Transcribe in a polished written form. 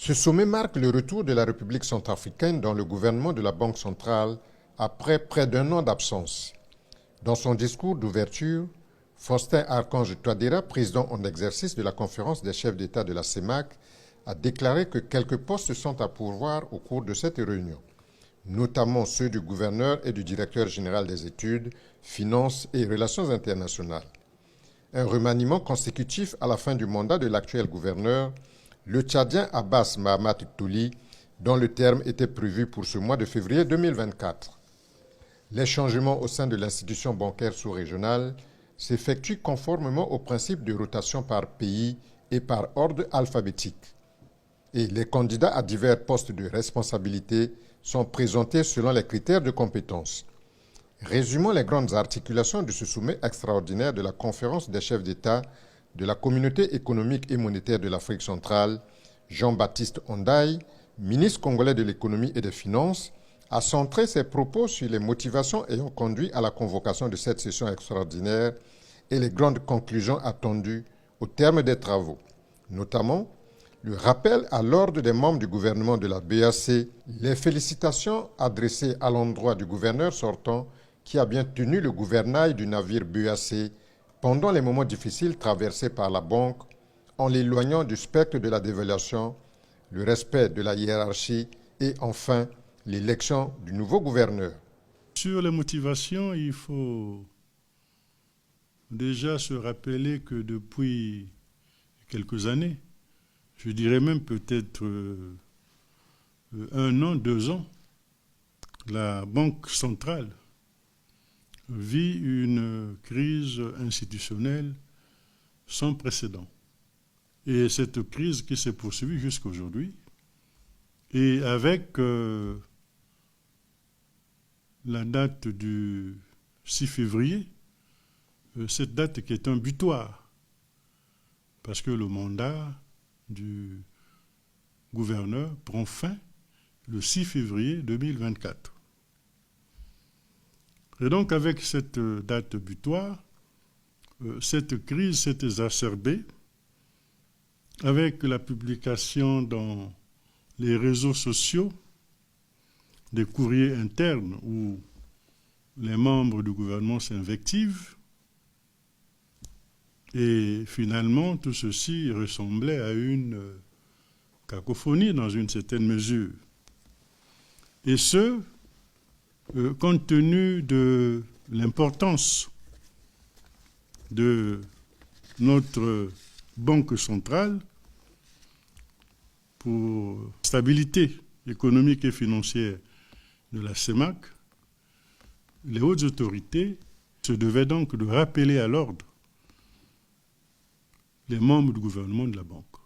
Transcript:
Ce sommet marque le retour de la République centrafricaine dans le gouvernement de la Banque centrale après près d'un an d'absence. Dans son discours d'ouverture, Faustin Archange Touadéra, président en exercice de la conférence des chefs d'État de la CEMAC, a déclaré que quelques postes sont à pourvoir au cours de cette réunion, notamment ceux du gouverneur et du directeur général des études, finances et relations internationales. Un remaniement consécutif à la fin du mandat de l'actuel gouverneur, le Tchadien Abbas Mahamat Touli, dont le terme était prévu pour ce mois de février 2024. Les changements au sein de l'institution bancaire sous-régionale s'effectuent conformément au principe de rotation par pays et par ordre alphabétique. Et les candidats à divers postes de responsabilité sont présentés selon les critères de compétence. Résumons les grandes articulations de ce sommet extraordinaire de la conférence des chefs d'État de la Communauté économique et monétaire de l'Afrique centrale. Jean-Baptiste Ondaye, ministre congolais de l'économie et des finances, a centré ses propos sur les motivations ayant conduit à la convocation de cette session extraordinaire et les grandes conclusions attendues au terme des travaux, notamment le rappel à l'ordre des membres du gouvernement de la BAC, les félicitations adressées à l'endroit du gouverneur sortant qui a bien tenu le gouvernail du navire BAC pendant les moments difficiles traversés par la banque en l'éloignant du spectre de la dévaluation, le respect de la hiérarchie et enfin l'élection du nouveau gouverneur. Sur les motivations, il faut déjà se rappeler que depuis quelques années, je dirais même peut-être 1 an, 2 ans, la Banque centrale vit une crise institutionnelle sans précédent. Et cette crise qui s'est poursuivie jusqu'à aujourd'hui, et avec la date du 6 février, cette date qui est un butoir, parce que le mandat du gouverneur prend fin le 6 février 2024. Et donc avec cette date butoir, cette crise s'est exacerbée avec la publication dans les réseaux sociaux des courriers internes où les membres du gouvernement s'invectivent. Et finalement, tout ceci ressemblait à une cacophonie dans une certaine mesure. Et ce, compte tenu de l'importance de notre Banque centrale pour la stabilité économique et financière de la CEMAC, les hautes autorités se devaient donc de rappeler à l'ordre les membres du gouvernement de la banque.